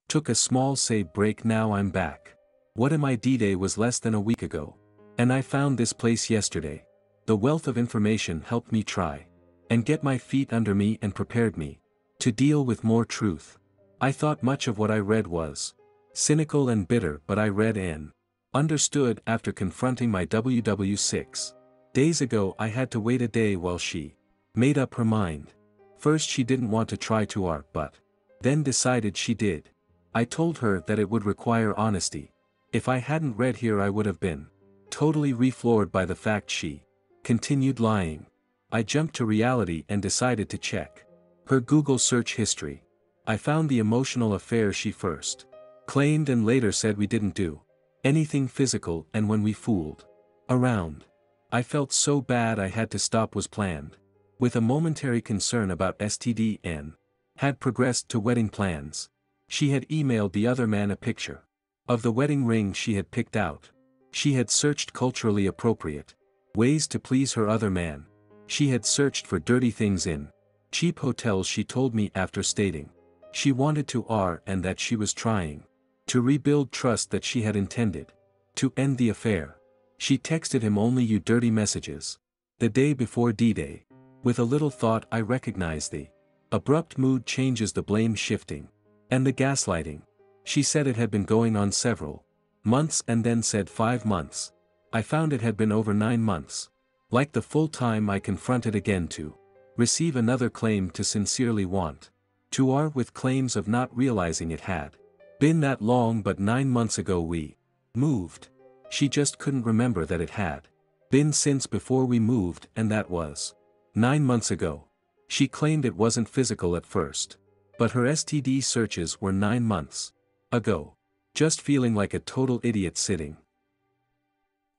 Took a small say break, now I'm back. What am I? D-Day was less than a week ago. And I found this place yesterday. The wealth of information helped me try and get my feet under me and prepared me to deal with more truth. I thought much of what I read was cynical and bitter, but I read and understood after confronting my WW6. Days ago I had to wait a day while she made up her mind. First she didn't want to try too hard, but then decided she did. I told her that it would require honesty. If I hadn't read here I would have been totally refloored by the fact she continued lying. I jumped to reality and decided to check her Google search history. I found the emotional affair she first claimed and later said we didn't do anything physical, and when we fooled around, I felt so bad I had to stop. Was planned with a momentary concern about STD and had progressed to wedding plans. She had emailed the other man a picture of the wedding ring she had picked out. She had searched culturally appropriate ways to please her other man. She had searched for dirty things in cheap hotels, she told me, after stating she wanted to and that she was trying to rebuild trust, that she had intended to end the affair. She texted him only "you dirty messages" the day before D-Day. With a little thought I recognized the abrupt mood changes, the blame shifting, and the gaslighting. She said it had been going on several months and then said 5 months. I found it had been over 9 months. Like the full time I confronted again to receive another claim to sincerely want to with claims of not realizing it had been that long, but 9 months ago we moved. She just couldn't remember that it had been since before we moved, and that was 9 months ago. She claimed it wasn't physical at first, but her STD searches were 9 months ago. Just feeling like a total idiot sitting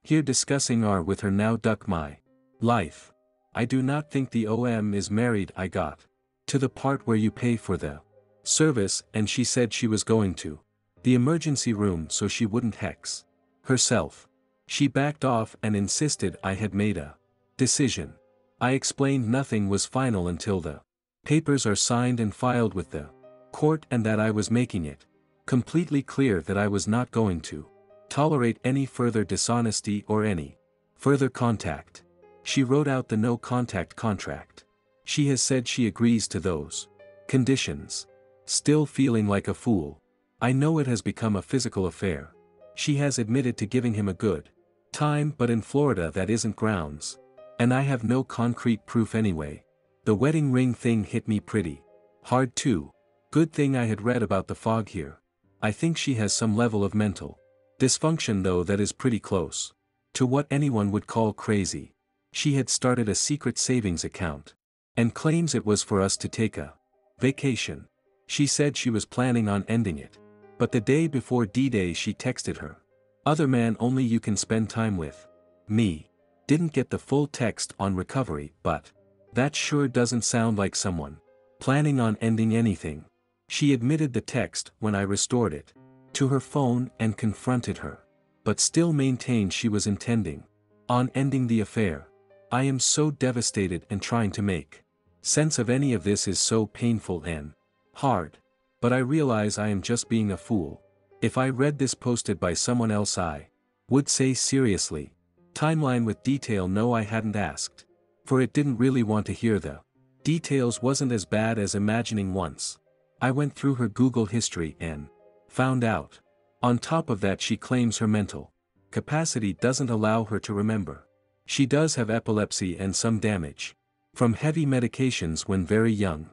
here discussing with her now. Duck my life. I do not think the OM is married. I got to the part where you pay for the service and she said she was going to the emergency room so she wouldn't hex herself. She backed off and insisted I had made a decision. I explained nothing was final until the papers are signed and filed with the court, and that I was making it completely clear that I was not going to tolerate any further dishonesty or any further contact. She wrote out the no contact contract. She has said she agrees to those conditions. Still feeling like a fool. I know it has become a physical affair. She has admitted to giving him a good time, but in Florida that isn't grounds. And I have no concrete proof anyway. The wedding ring thing hit me pretty hard too. Good thing I had read about the fog here. I think she has some level of mental dysfunction, though, that is pretty close to what anyone would call crazy. She had started a secret savings account and claims it was for us to take a vacation. She said she was planning on ending it, but the day before D-Day she texted her other man only "you can spend time with me." Didn't get the full text on recovery, but that sure doesn't sound like someone planning on ending anything. She admitted the text when I restored it to her phone and confronted her, but still maintained she was intending on ending the affair. I am so devastated, and trying to make sense of any of this is so painful and hard. But I realize I am just being a fool. If I read this posted by someone else I would say seriously. Timeline with detail. No, I hadn't asked for it, didn't really want to hear the details. Wasn't as bad as imagining once I went through her Google history and found out. On top of that, she claims her mental capacity doesn't allow her to remember. She does have epilepsy and some damage from heavy medications when very young.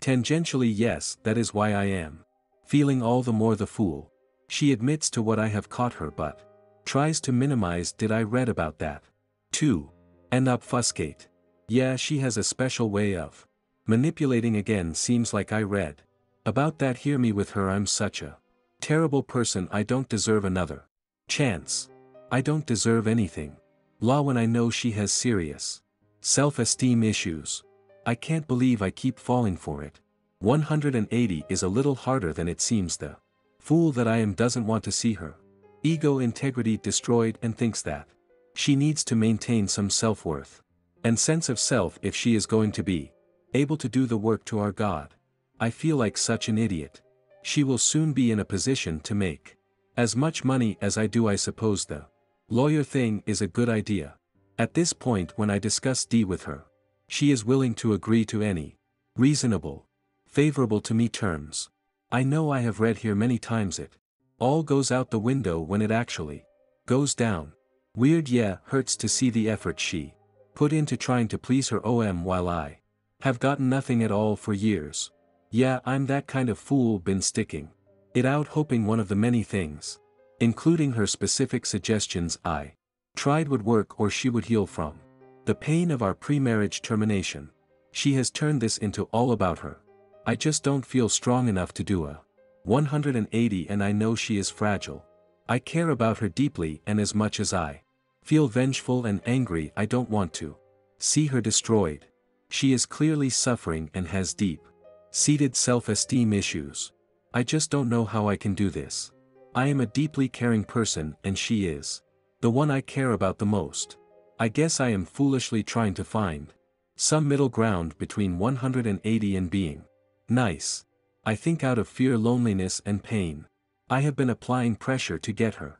Tangentially, yes, that is why I am feeling all the more the fool. She admits to what I have caught her, but tries to minimize. Did I read about that too? And obfuscate. Yeah, she has a special way of manipulating. Again, seems like I read about that. Hear me with her. I'm such a terrible person. I don't deserve another chance. I don't deserve anything. When I know she has serious self-esteem issues. I can't believe I keep falling for it. 180 is a little harder than it seems. The fool that I am doesn't want to see her ego integrity destroyed and thinks that she needs to maintain some self-worth and sense of self if she is going to be able to do the work to our God. I feel like such an idiot. She will soon be in a position to make as much money as I do. I suppose the lawyer thing is a good idea. At this point when I discuss D with her, she is willing to agree to any reasonable, favorable to me terms. I know I have read here many times it all goes out the window when it actually goes down. Weird, yeah, hurts to see the effort she put into trying to please her while I have gotten nothing at all for years. Yeah, I'm that kind of fool, been sticking it out hoping one of the many things, including her specific suggestions I tried, would work or she would heal from the pain of our pre-marriage termination. She has turned this into all about her. I just don't feel strong enough to do a 180, and I know she is fragile. I care about her deeply, and as much as I feel vengeful and angry, I don't want to see her destroyed. She is clearly suffering and has deep-seated self-esteem issues. I just don't know how I can do this. I am a deeply caring person and she is the one I care about the most. I guess I am foolishly trying to find some middle ground between 180 and being nice. I think out of fear, loneliness and pain, I have been applying pressure to get her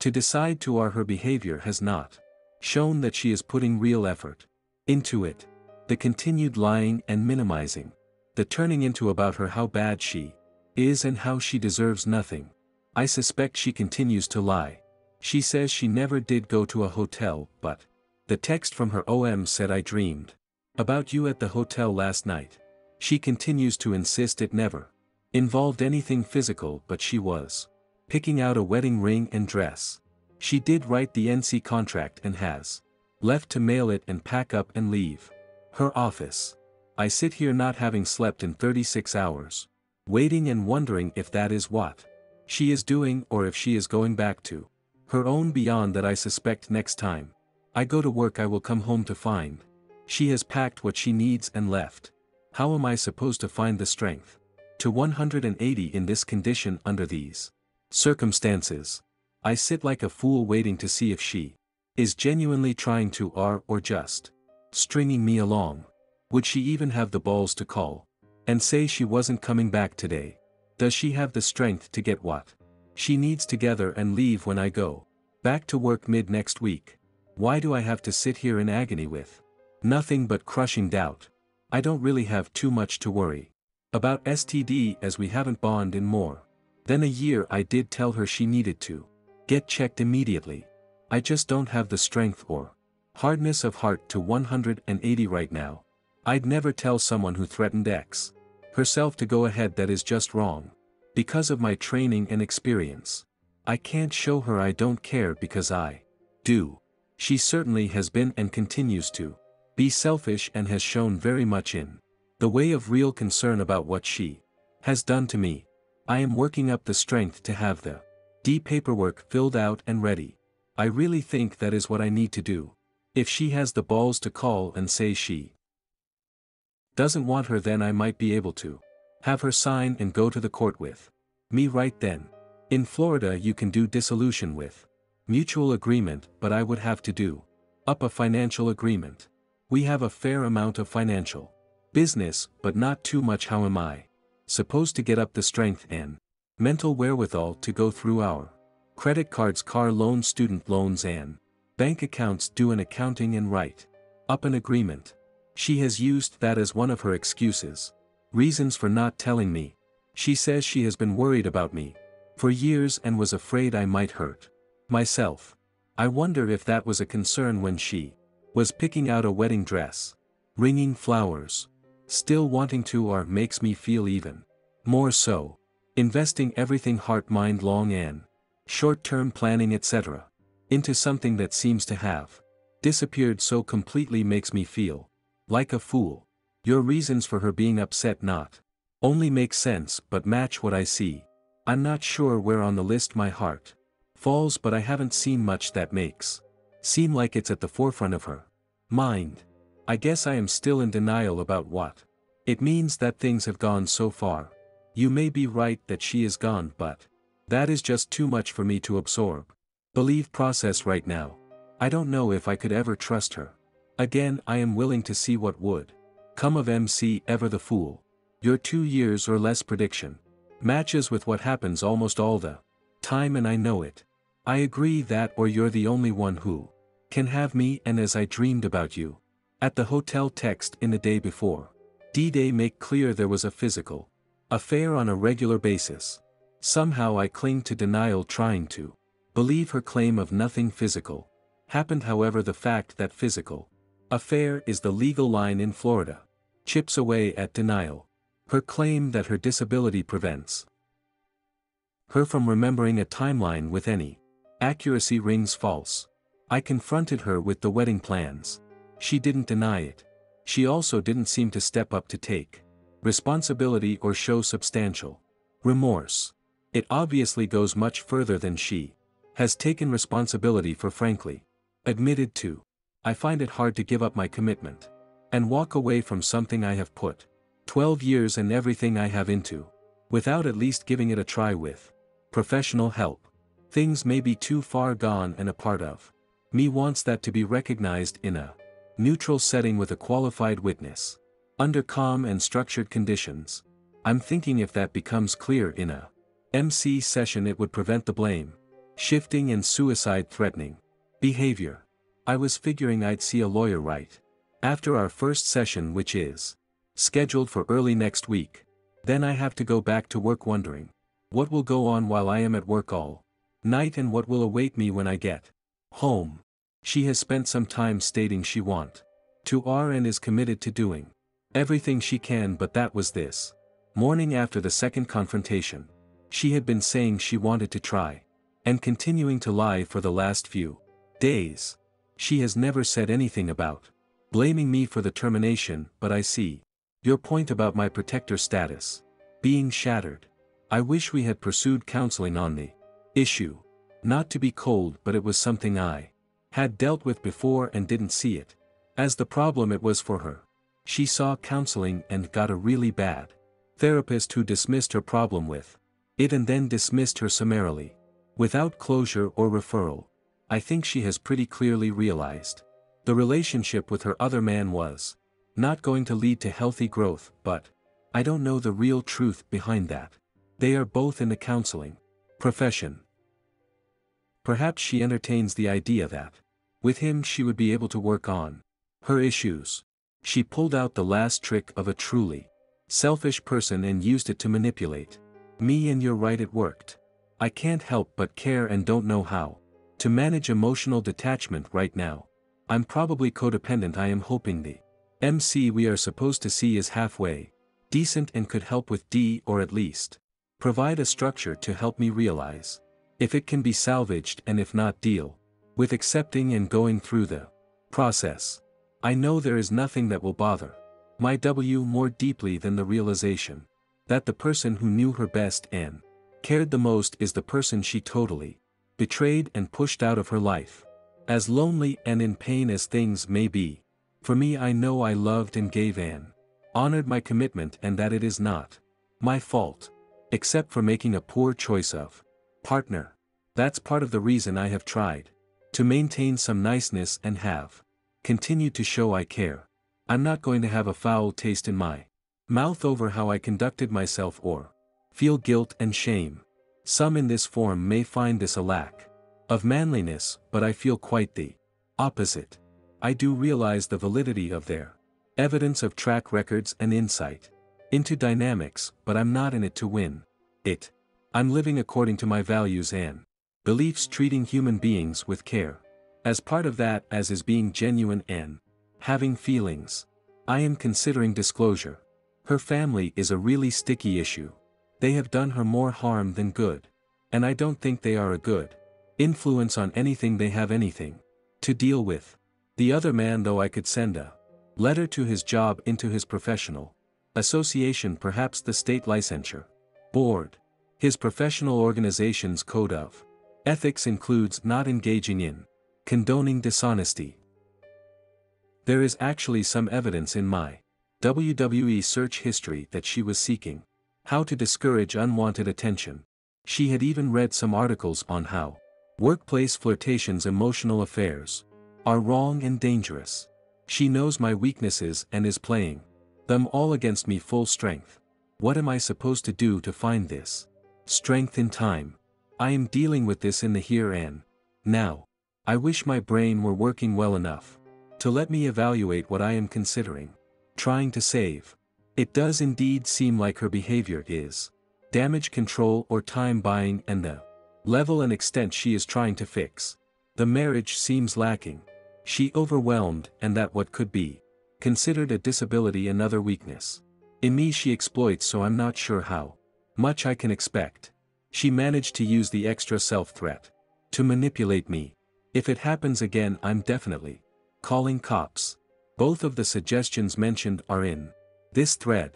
to decide to, or her behavior has not shown that she is putting real effort into it. The continued lying and minimizing, the turning into about her how bad she is and how she deserves nothing. I suspect she continues to lie. She says she never did go to a hotel, but the text from her said I dreamed about you at the hotel last night. She continues to insist it never involved anything physical, but she was picking out a wedding ring and dress. She did write the NC contract and has left to mail it and pack up and leave her office. I sit here not having slept in 36 hours, waiting and wondering if that is what she is doing or if she is going back to her own. Beyond that, I suspect next time I go to work I will come home to find she has packed what she needs and left. How am I supposed to find the strength to 180 in this condition under these circumstances? I sit like a fool waiting to see if she is genuinely trying to or just stringing me along. Would she even have the balls to call and say she wasn't coming back today? Does she have the strength to get what she needs together and leave when I go back to work mid next week? Why do I have to sit here in agony with nothing but crushing doubt? I don't really have too much to worry about STD, as we haven't bonded in more than a year. I did tell her she needed to get checked immediately. I just don't have the strength or hardness of heart to 180 right now. I'd never tell someone who threatened herself to go ahead. That is just wrong. Because of my training and experience, I can't show her I don't care because I do. She certainly has been and continues to be selfish and has shown very much in the way of real concern about what she has done to me. I am working up the strength to have the paperwork filled out and ready. I really think that is what I need to do. If she has the balls to call and say she doesn't want her, then I might be able to have her sign and go to the court with me right then. In Florida you can do dissolution with mutual agreement, but I would have to do up a financial agreement. We have a fair amount of financial business, but not too much. How am I supposed to get up the strength and mental wherewithal to go through our credit cards, car loans, student loans and bank accounts, do an accounting and write up an agreement? She has used that as one of her reasons for not telling me. She says she has been worried about me for years and was afraid I might hurt myself. I wonder if that was a concern when she was picking out a wedding dress, ringing flowers, still wanting to, or makes me feel even more so, investing everything, heart, mind, long and short-term planning, etc., into something that seems to have disappeared so completely, makes me feel like a fool. Your reasons for her being upset not only make sense but match what I see. I'm not sure where on the list my heart falls, but I haven't seen much that makes seem like it's at the forefront of her mind. I guess I am still in denial about what it means that things have gone so far. You may be right that she is gone, but that is just too much for me to absorb, believe, process right now. I don't know if I could ever trust her again. I am willing to see what would come of MC, ever the fool Your 2 years or less prediction matches with what happens almost all the time, and I know it. I agree that, or you're the only one who can have me, and as I dreamed about you at the hotel text in the day before D-Day make clear there was a physical affair on a regular basis. Somehow I cling to denial, trying to believe her claim of nothing physical happened. However, the fact that physical affair is the legal line in Florida chips away at denial. Her claim that her disability prevents her from remembering a timeline with any accuracy rings false. I confronted her with the wedding plans. She didn't deny it. She also didn't seem to step up to take responsibility or show substantial remorse. It obviously goes much further than she has taken responsibility for, frankly admitted to. I find it hard to give up my commitment and walk away from something I have put 12 years and everything I have into, without at least giving it a try with professional help. Things may be too far gone, and a part of me wants that to be recognized in a neutral setting with a qualified witness, under calm and structured conditions. I'm thinking if that becomes clear in a MC session, it would prevent the blame shifting and suicide-threatening behavior. I was figuring I'd see a lawyer right after our first session, which is scheduled for early next week. Then I have to go back to work wondering what will go on while I am at work all night and what will await me when I get home. She has spent some time stating she want to and is committed to doing everything she can, but that was this morning after the second confrontation. She had been saying she wanted to try and continuing to lie for the last few days. She has never said anything about blaming me for the termination, but I see your point about my protector status being shattered. I wish we had pursued counseling on the issue. Not to be cold, but it was something I had dealt with before and didn't see it as the problem it was for her. She saw counseling and got a really bad therapist who dismissed her problem with it and then dismissed her summarily, without closure or referral. I think she has pretty clearly realized the relationship with her other man was not going to lead to healthy growth, but I don't know the real truth behind that. They are both in the counseling profession. Perhaps she entertains the idea that with him she would be able to work on her issues. She pulled out the last trick of a truly selfish person and used it to manipulate me, and you're right, it worked. I can't help but care and don't know how to manage emotional detachment right now. I'm probably codependent. I am hoping the MC we are supposed to see is halfway decent and could help with D, or at least provide a structure to help me realize if it can be salvaged, and if not, deal with accepting and going through the process. I know there is nothing that will bother my W more deeply than the realization that the person who knew her best and cared the most is the person she totally betrayed and pushed out of her life. As lonely and in pain as things may be, for me, I know I loved and gave and honored my commitment, and that it is not my fault, except for making a poor choice of partner. That's part of the reason I have tried to maintain some niceness and have continued to show I care. I'm not going to have a foul taste in my mouth over how I conducted myself or feel guilt and shame. Some in this forum may find this a lack of manliness, but I feel quite the opposite. I do realize the validity of their evidence of track records and insight into dynamics, but I'm not in it to win it. I'm living according to my values and beliefs, treating human beings with care. As part of that, as is being genuine and having feelings. I am considering disclosure. Her family is a really sticky issue. They have done her more harm than good, and I don't think they are a good influence on anything they have anything to deal with. The other man, though, I could send a letter to his job, into his professional association, perhaps the state licensure board. His professional organization's code of ethics includes not engaging in condoning dishonesty. There is actually some evidence in my WWE search history that she was seeking how to discourage unwanted attention. She had even read some articles on how workplace flirtations, emotional affairs, are wrong and dangerous. She knows my weaknesses and is playing them all against me full strength. What am I supposed to do to find this strength in time? I am dealing with this in the here and now. I wish my brain were working well enough to let me evaluate what I am considering trying to save. It does indeed seem like her behavior is damage control or time buying, and the level and extent she is trying to fix the marriage seems lacking. She overwhelmed, and that what could be considered a disability another weakness in me she exploits, so I'm not sure how much I can expect. She managed to use the extra self-threat to manipulate me. If it happens again, I'm definitely calling cops. Both of the suggestions mentioned are in this thread.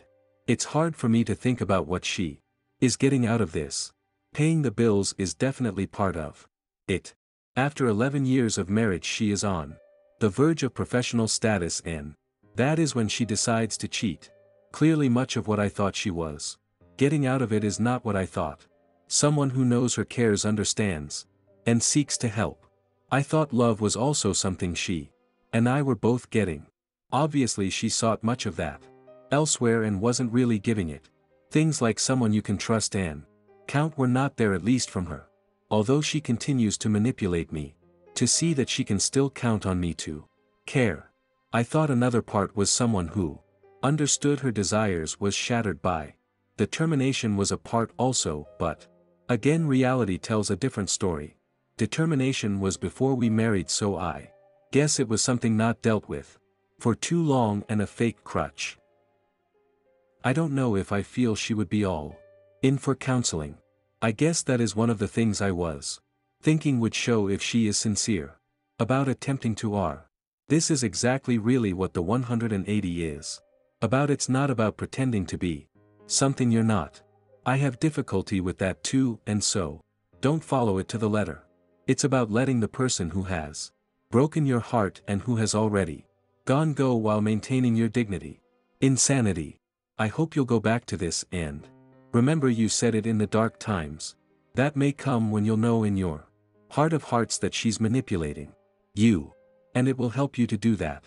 It's hard for me to think about what she is getting out of this. Paying the bills is definitely part of it. After 11 years of marriage, she is on the verge of professional status, and that is when she decides to cheat. Clearly much of what I thought she was getting out of it is not what I thought. Someone who knows her, cares, understands, and seeks to help. I thought love was also something she and I were both getting. Obviously she sought much of that elsewhere and wasn't really giving it. Things like someone you can trust and count were not there, at least from her. Although she continues to manipulate me to see that she can still count on me to care. I thought another part was someone who understood her desires was shattered by the termination was a part also, but again reality tells a different story. Determination was before we married, so I guess it was something not dealt with for too long and a fake crutch. I don't know if I feel she would be all in for counseling. I guess that is one of the things I was thinking would show if she is sincere about attempting to This is exactly really what the 180 is about. It's not about pretending to be something you're not. I have difficulty with that too, and so don't follow it to the letter. It's about letting the person who has broken your heart and who has already go while maintaining your dignity. Insanity. I hope you'll go back to this and remember you said it in the dark times. That may come when you'll know in your heart of hearts that she's manipulating you, and it will help you to do that.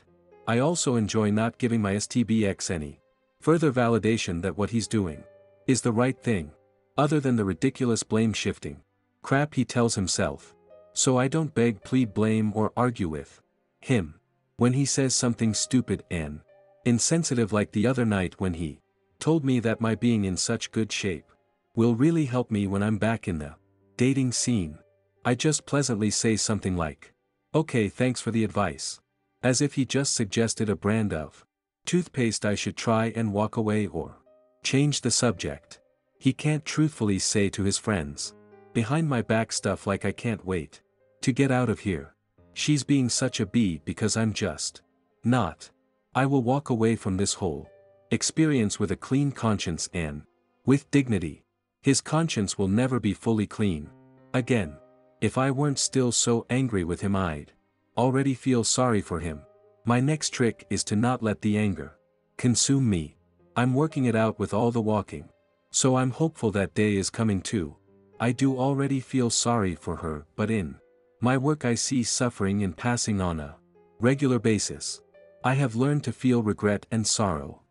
I also enjoy not giving my STBX any further validation that what he's doing is the right thing, other than the ridiculous blame-shifting crap he tells himself. So I don't beg, plead, blame, or argue with him when he says something stupid and insensitive, like the other night when he told me that my being in such good shape will really help me when I'm back in the dating scene. I just pleasantly say something like, "Okay, thanks for the advice," as if he just suggested a brand of toothpaste I should try, and walk away or change the subject. He can't truthfully say to his friends behind my back stuff like, "I can't wait to get out of here. She's being such a bee," because I'm just not. I will walk away from this whole experience with a clean conscience and with dignity. His conscience will never be fully clean again. If I weren't still so angry with him, I'd already feel sorry for him. My next trick is to not let the anger consume me. I'm working it out with all the walking, so I'm hopeful that day is coming too. I do already feel sorry for her, but in my work I see suffering in passing on a regular basis. I have learned to feel regret and sorrow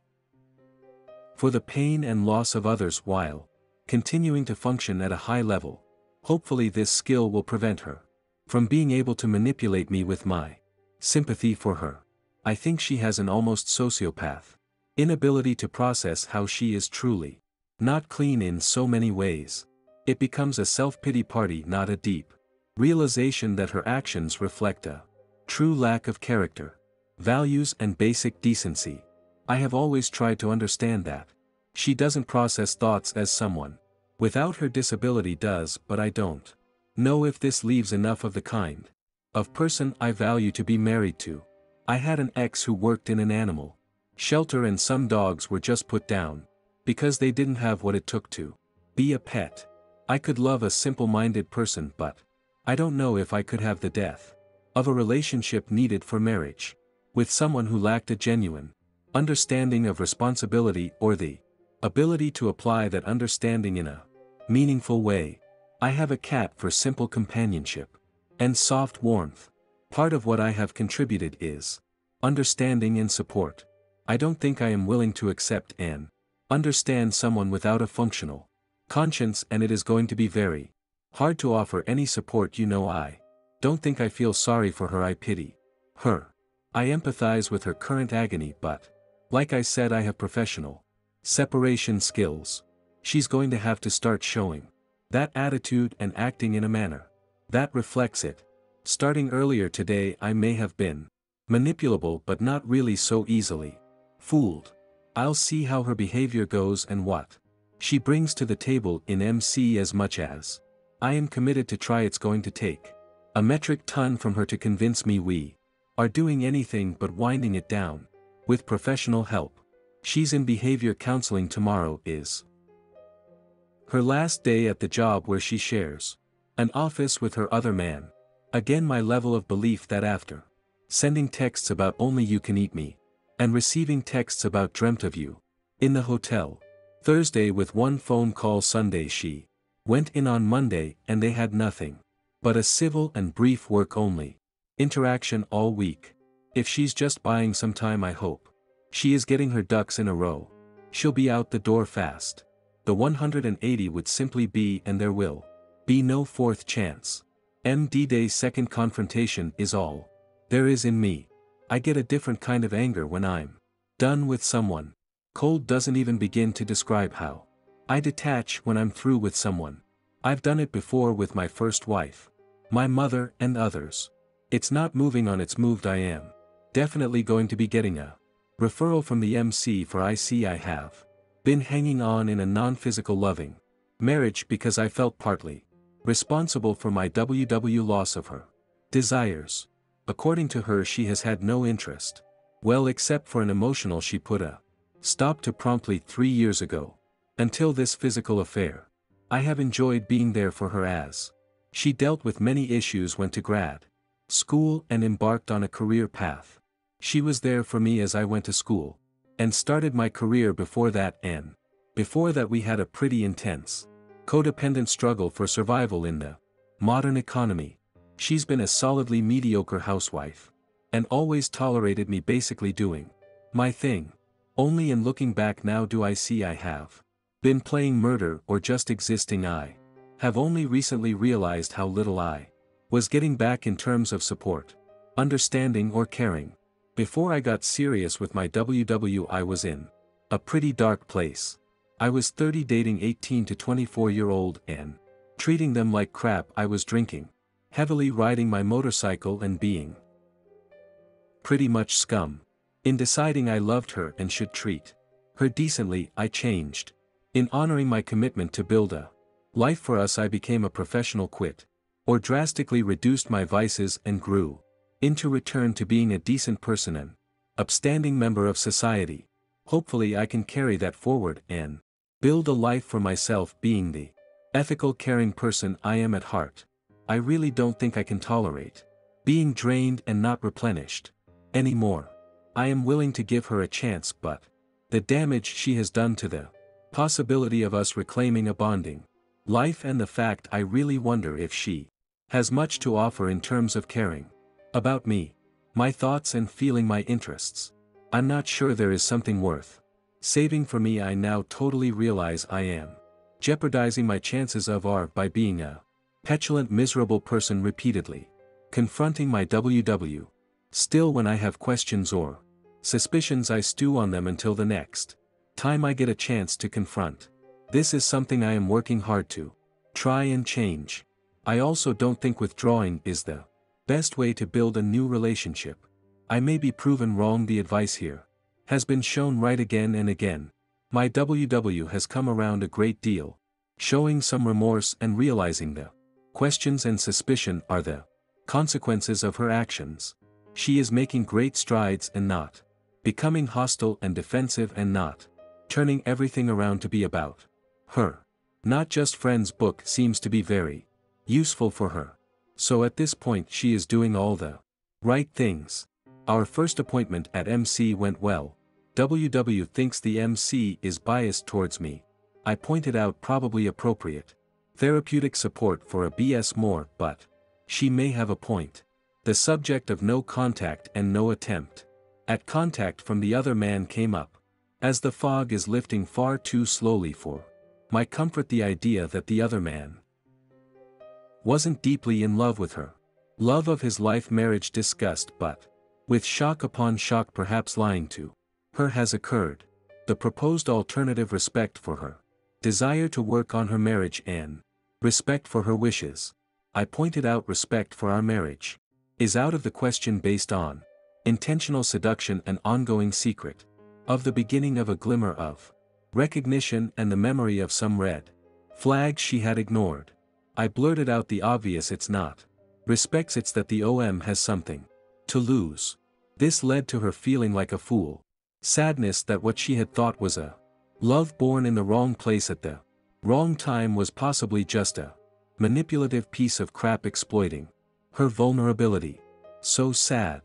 for the pain and loss of others while continuing to function at a high level. Hopefully this skill will prevent her from being able to manipulate me with my sympathy for her. I think she has an almost sociopath inability to process how she is truly not clean in so many ways. It becomes a self-pity party, not a deep realization that her actions reflect a true lack of character, values, and basic decency. I have always tried to understand that she doesn't process thoughts as someone without her disability does, but I don't know if this leaves enough of the kind of person I value to be married to. I had an ex who worked in an animal shelter, and some dogs were just put down because they didn't have what it took to be a pet. I could love a simple-minded person, but I don't know if I could have the depth of a relationship needed for marriage with someone who lacked a genuine understanding of responsibility or the ability to apply that understanding in a meaningful way. I have a cat for simple companionship and soft warmth. Part of what I have contributed is understanding and support. I don't think I am willing to accept an understand someone without a functional conscience, and it is going to be very hard to offer any support. I don't think I feel sorry for her, I pity her. I empathize with her current agony, but like I said, I have professional separation skills. She's going to have to start showing that attitude and acting in a manner that reflects it. Starting earlier today, I may have been manipulable, but not really so easily fooled. I'll see how her behavior goes and what she brings to the table in MC. As much as I am committed to try, it's going to take a metric ton from her to convince me we are doing anything but winding it down. With professional help. She's in behavior counseling. Tomorrow is her last day at the job where she shares an office with her other man. Again, my level of belief that after sending texts about only you can eat me, and receiving texts about dreamt of you in the hotel Thursday with one phone call Sunday, she went in on Monday and they had nothing but a civil and brief work only interaction all week. If she's just buying some time, I hope she is getting her ducks in a row. She'll be out the door fast. The 180 would simply be, and there will be no fourth chance. MD Day's second confrontation is all there is in me. I get a different kind of anger when I'm done with someone. Cold doesn't even begin to describe how I detach when I'm through with someone. I've done it before with my first wife, my mother, and others. It's not moving on, it's moved. I am definitely going to be getting a referral from the MC for I see I have been hanging on in a non-physical loving marriage because I felt partly responsible for my loss of her desires. According to her, she has had no interest. Well, except for an emotional, she put a stop to promptly 3 years ago. Until this physical affair, I have enjoyed being there for her as she dealt with many issues, went to grad school, and embarked on a career path. She was there for me as I went to school and started my career before that, and before that we had a pretty intense codependent struggle for survival in the modern economy. She's been a solidly mediocre housewife and always tolerated me basically doing my thing. Only in looking back now do I see I have been playing murder or just existing. I have only recently realized how little I was getting back in terms of support, understanding, or caring. Before I got serious with my I was in a pretty dark place. I was 30, dating 18 to 24-year-old and treating them like crap. I was drinking heavily, riding my motorcycle, and being pretty much scum. In deciding I loved her and should treat her decently, I changed. In honoring my commitment to build a life for us, I became a professional quit, or drastically reduced my vices, and grew into return to being a decent person and upstanding member of society. Hopefully I can carry that forward and build a life for myself, being the ethical, caring person I am at heart. I really don't think I can tolerate being drained and not replenished anymore. I am willing to give her a chance, but the damage she has done to the possibility of us reclaiming a bonding life, and the fact I really wonder if she has much to offer in terms of caring about me, my thoughts, and feeling my interests. I'm not sure there is something worth saving for me. I now totally realize I am jeopardizing my chances of by being a petulant, miserable person repeatedly confronting my Still, when I have questions or suspicions, I stew on them until the next time I get a chance to confront. This is something I am working hard to try and change. I also don't think withdrawing is the best way to build a new relationship. I may be proven wrong. The advice here has been shown right again and again. My has come around a great deal, showing some remorse and realizing the questions and suspicion are the consequences of her actions. She is making great strides and not becoming hostile and defensive, and not turning everything around to be about her. Not just friends book seems to be very useful for her. So at this point she is doing all the right things. Our first appointment at MC went well. WW thinks the MC is biased towards me. I pointed out probably appropriate therapeutic support for a BS more, but she may have a point. The subject of no contact and no attempt at contact from the other man came up As the fog is lifting far too slowly for my comfort, the idea that the other man wasn't deeply in love with her. Love of his life, marriage discussed, but with shock upon shock, perhaps lying to her has occurred. The proposed alternative, respect for her desire to work on her marriage and respect for her wishes. I pointed out respect for our marriage is out of the question based on intentional seduction, an ongoing secret of the beginning of a glimmer of recognition and the memory of some red flags she had ignored. I blurted out the obvious, it's not respects, it's that the OM has something to lose. This led to her feeling like a fool. Sadness that what she had thought was a love born in the wrong place at the wrong time was possibly just a manipulative piece of crap exploiting her vulnerability. So sad.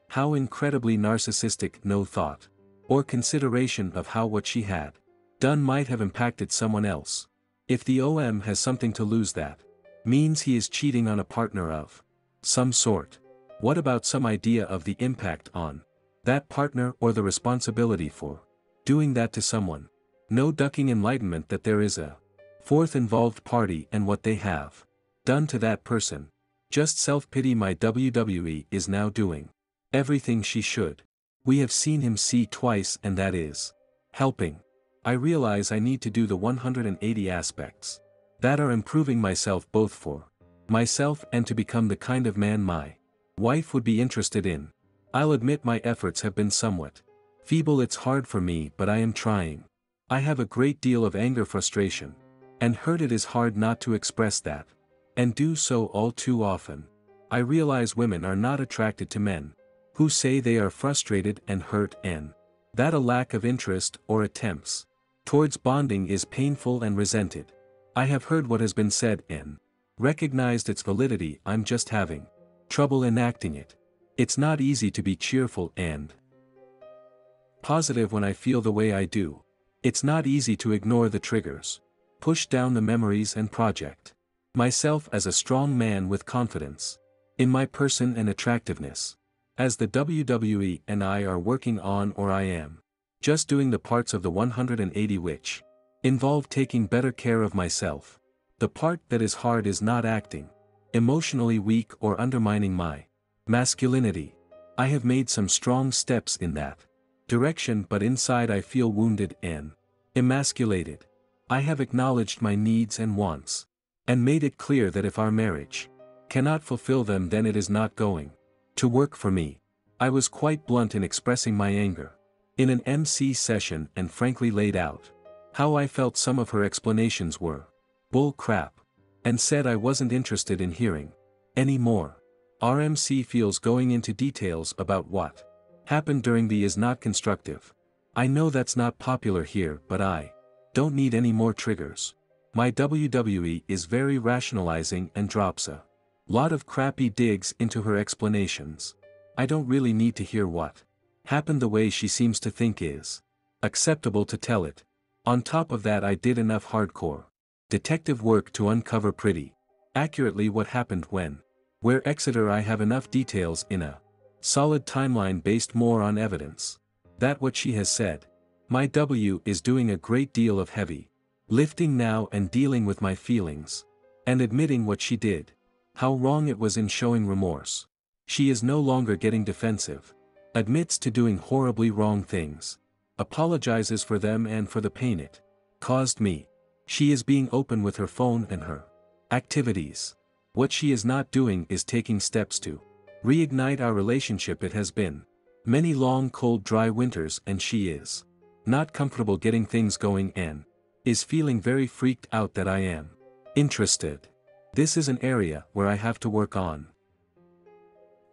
How incredibly narcissistic. No thought or consideration of how what she had done might have impacted someone else. If the OM has something to lose, that means he is cheating on a partner of some sort. What about some idea of the impact on that partner or the responsibility for doing that to someone? No ducking enlightenment that there is a fourth involved party and what they have done to that person. Just self-pity. My WWE is now doing everything she should. We have seen him see twice, and that is helping. I realize I need to do the 180 aspects that are improving myself, both for myself and to become the kind of man my wife would be interested in. I'll admit my efforts have been somewhat feeble. It's hard for me, but I am trying. I have a great deal of anger, frustration, and hurt. It is hard not to express that, and do so all too often. I realize women are not attracted to men who say they are frustrated and hurt, and that a lack of interest or attempts towards bonding is painful and resented. I have heard what has been said and recognized its validity. I'm just having trouble enacting it. It's not easy to be cheerful and positive when I feel the way I do. It's not easy to ignore the triggers, push down the memories, and project myself as a strong man with confidence in my person and attractiveness. As the WWE and I are working on, or I am just doing the parts of the 180 which involve taking better care of myself. The part that is hard is not acting emotionally weak or undermining my masculinity. I have made some strong steps in that direction, but inside I feel wounded and emasculated. I have acknowledged my needs and wants, and made it clear that if our marriage cannot fulfill them, then it is not going to work for me. I was quite blunt in expressing my anger in an MC session, and frankly laid out how I felt some of her explanations were bull crap, and said I wasn't interested in hearing any more. Our MC feels going into details about what happened during the is not constructive. I know that's not popular here, but I don't need any more triggers. My WWE is very rationalizing and drops a lot of crappy digs into her explanations. I don't really need to hear what happened the way she seems to think is acceptable to tell it. On top of that, I did enough hardcore detective work to uncover pretty accurately what happened when, where Exeter. I have enough details in a solid timeline based more on evidence that what she has said. My W is doing a great deal of heavy lifting now and dealing with my feelings and admitting what she did, how wrong it was, in showing remorse. She is no longer getting defensive, admits to doing horribly wrong things, apologizes for them and for the pain it caused me. She is being open with her phone and her activities. What she is not doing is taking steps to reignite our relationship. It has been many long, cold, dry winters, and she is not comfortable getting things going and is feeling very freaked out that I am interested. This is an area where I have to work on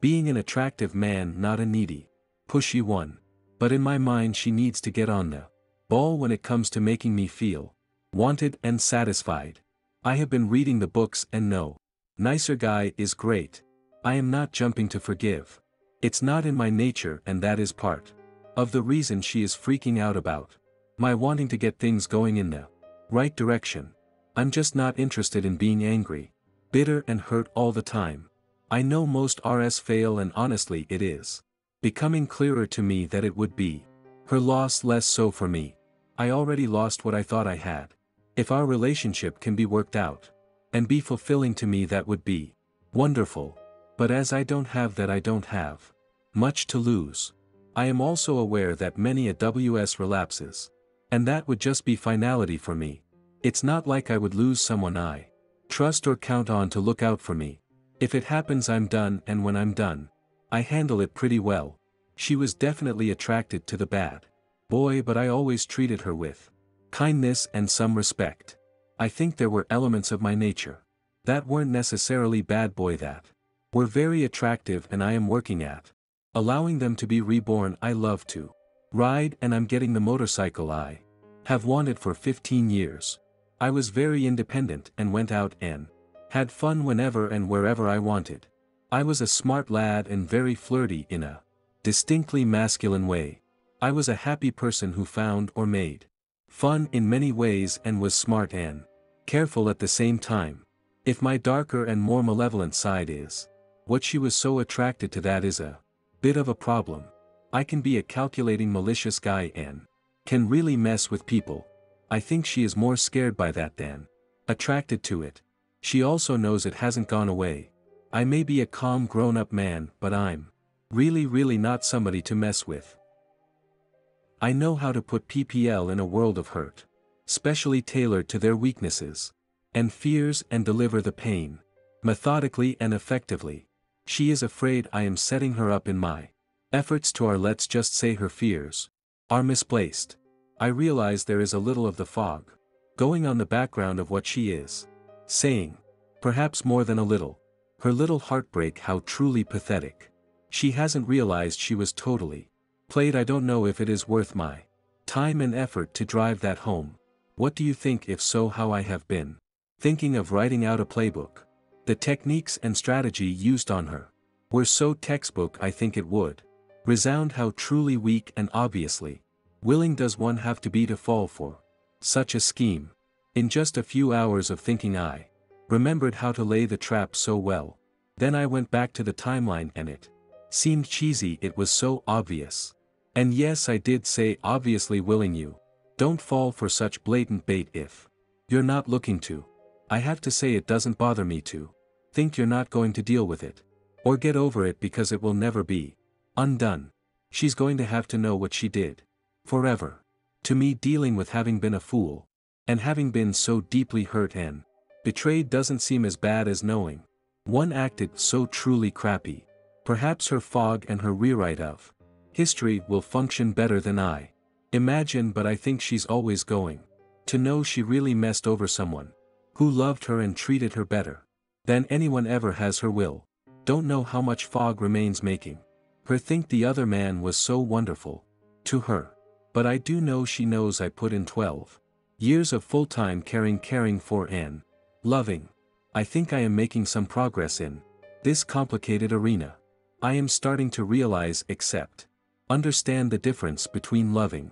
being an attractive man, not a needy, pushy one. But in my mind she needs to get on the ball when it comes to making me feel wanted and satisfied. I have been reading the books, and no nicer guy is great. I am not jumping to forgive. It's not in my nature, and that is part of the reason she is freaking out about my wanting to get things going in the right direction. I'm just not interested in being angry, bitter, and hurt all the time. I know most RS fail, and honestly it is becoming clearer to me that it would be Her loss less so for me. I already lost what I thought I had. If our relationship can be worked out, and be fulfilling to me, that would be wonderful. But as I don't have that, I don't have much to lose. I am also aware that many a WS relapses. And that would just be finality for me. It's not like I would lose someone I trust or count on to look out for me. If it happens, I'm done, and when I'm done, I handle it pretty well. She was definitely attracted to the bad boy, but I always treated her with kindness and some respect. I think there were elements of my nature that weren't necessarily bad boy that were very attractive, and I am working at allowing them to be reborn. I love to ride, and I'm getting the motorcycle I have wanted for 15 years. I was very independent and went out and had fun whenever and wherever I wanted. I was a smart lad and very flirty in a distinctly masculine way. I was a happy person who found or made fun in many ways and was smart and careful at the same time. If my darker and more malevolent side is what she was so attracted to, that is a bit of a problem. I can be a calculating, malicious guy and can really mess with people. I think she is more scared by that than attracted to it. She also knows it hasn't gone away. I may be a calm grown-up man, but I'm really not somebody to mess with. I know how to put PPL in a world of hurt, specially tailored to their weaknesses and fears, and deliver the pain methodically and effectively. She is afraid I am setting her up in my efforts to, or let's just say her fears are misplaced. I realize there is a little of the fog going on the background of what she is saying, perhaps more than a little. Her little heartbreak, how truly pathetic. She hasn't realized she was totally played. I don't know if it is worth my time and effort to drive that home. What do you think? If so, how I have been thinking of writing out a playbook. The techniques and strategy used on her were so textbook, I think it would resound how truly weak and obviously willing does one have to be to fall for such a scheme. In just a few hours of thinking, I remembered how to lay the trap so well. Then I went back to the timeline, and it seemed cheesy. It was so obvious. And yes, I did say obviously willing. You don't fall for such blatant bait if you're not looking to. I have to say it doesn't bother me to think you're not going to deal with it or get over it, because it will never be undone. She's going to have to know what she did forever. To me, dealing with having been a fool and having been so deeply hurt and betrayed doesn't seem as bad as knowing one acted so truly crappy. Perhaps her fog and her rewrite of history will function better than I imagine, but I think she's always going to know she really messed over someone who loved her and treated her better than anyone ever has. Her will don't know how much fog remains making her think the other man was so wonderful to her. But I do know she knows I put in 12 years of full-time caring for and loving. I think I am making some progress in this complicated arena. I am starting to realize, understand the difference between loving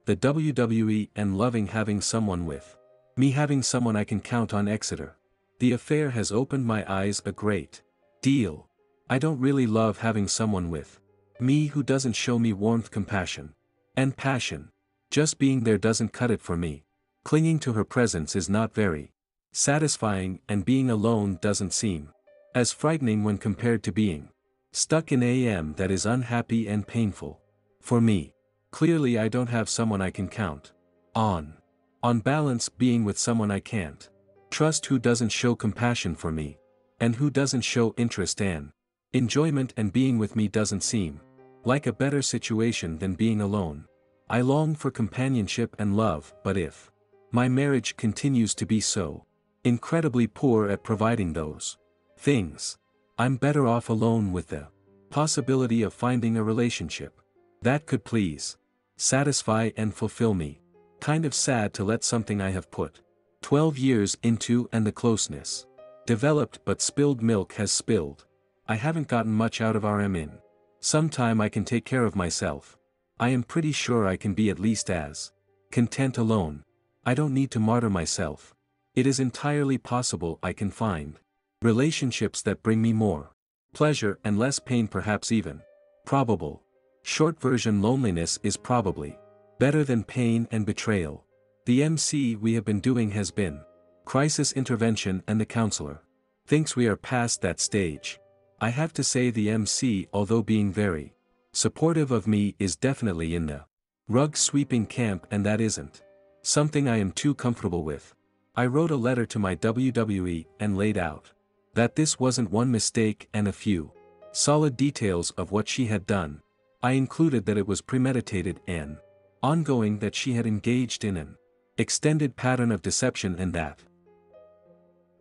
the WWE and loving having someone with me, having someone I can count on. Exeter. The affair has opened my eyes a great deal. I don't really love having someone with me who doesn't show me warmth, compassion, and passion. Just being there doesn't cut it for me. Clinging to her presence is not very satisfying, and being alone doesn't seem as frightening when compared to being stuck in AM that is unhappy and painful for me. Clearly I don't have someone I can count on. On balance, being with someone I can't trust, who doesn't show compassion for me, and who doesn't show interest and enjoyment and being with me doesn't seem like a better situation than being alone. I long for companionship and love, but if my marriage continues to be so incredibly poor at providing those things, I'm better off alone, with the possibility of finding a relationship that could please, satisfy and fulfill me. Kind of sad to let something I have put 12 years into and the closeness developed, but spilled milk has spilled. I haven't gotten much out of RM in some time. I can take care of myself. I am pretty sure I can be at least as content alone. I don't need to martyr myself. It is entirely possible I can find relationships that bring me more pleasure and less pain, perhaps even probable. Short version: loneliness is probably better than pain and betrayal. The MC we have been doing has been crisis intervention, and the counselor thinks we are past that stage. I have to say the MC, although being very supportive of me, is definitely in the rug sweeping camp, and that isn't something I am too comfortable with. I wrote a letter to my WWE and laid out that this wasn't one mistake and a few solid details of what she had done. I included that it was premeditated and ongoing, that she had engaged in an extended pattern of deception, and that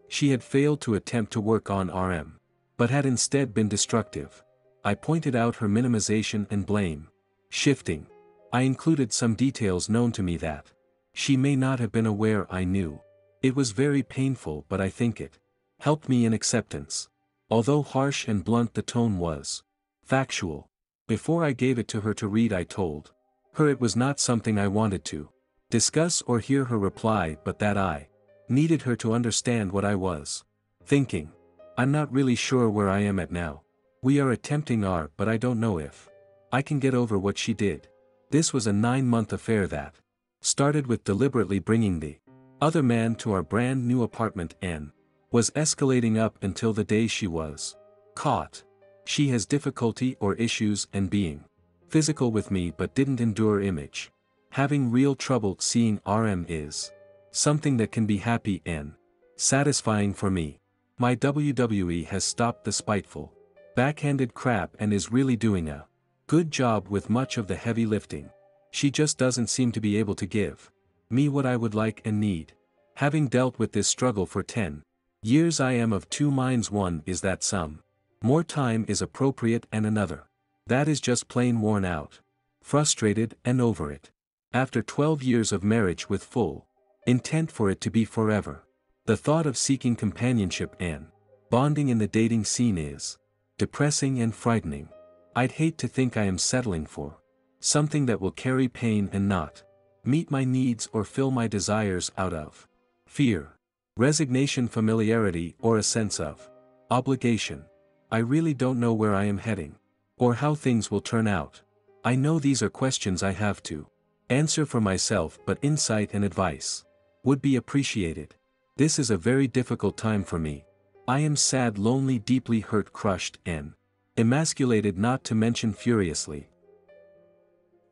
she had failed to attempt to work on RM, but had instead been destructive. I pointed out her minimization and blame shifting. I included some details known to me that she may not have been aware I knew. It was very painful, but I think it helped me in acceptance. Although harsh and blunt, the tone was factual. Before I gave it to her to read, I told her it was not something I wanted to discuss or hear her reply, but that I needed her to understand what I was thinking. I'm not really sure where I am at now. We are attempting but I don't know if I can get over what she did. This was a 9-month affair that started with deliberately bringing the other man to our brand new apartment and was escalating up until the day she was caught. She has difficulty or issues and being physical with me, but didn't endure image. Having real trouble seeing RM is something that can be happy and satisfying for me. My WWE has stopped the spiteful, backhanded crap and is really doing a good job with much of the heavy lifting. She just doesn't seem to be able to give me what I would like and need. Having dealt with this struggle for 10 years, I am of two minds. One is that some more time is appropriate, and another that is just plain worn out, frustrated, and over it. After 12 years of marriage with full intent for it to be forever, the thought of seeking companionship and bonding in the dating scene is depressing and frightening. I'd hate to think I am settling for something that will carry pain and not meet my needs or fill my desires out of fear, resignation, familiarity, or a sense of obligation. I really don't know where I am heading, or how things will turn out. I know these are questions I have to answer for myself, but insight and advice would be appreciated. This is a very difficult time for me. I am sad, lonely, deeply hurt, crushed, and emasculated, not to mention furiously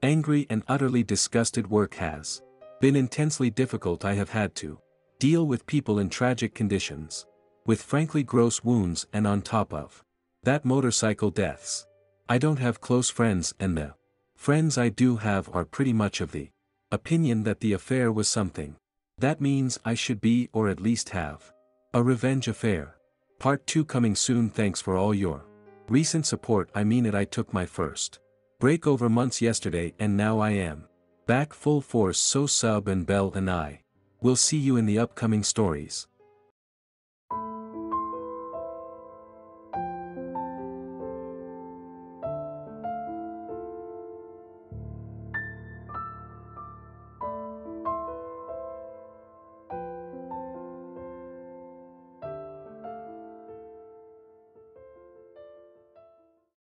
angry and utterly disgusted. Work has been intensely difficult. I have had to deal with people in tragic conditions, with frankly gross wounds, and on top of that, motorcycle deaths. I don't have close friends, and the friends I do have are pretty much of the opinion that the affair was something that means I should be, or at least have, a revenge affair. Part 2 coming soon. Thanks for all your recent support. I mean it. I took my first break over months yesterday, and now I am back full force. So sub and bell, and I will see you in the upcoming stories.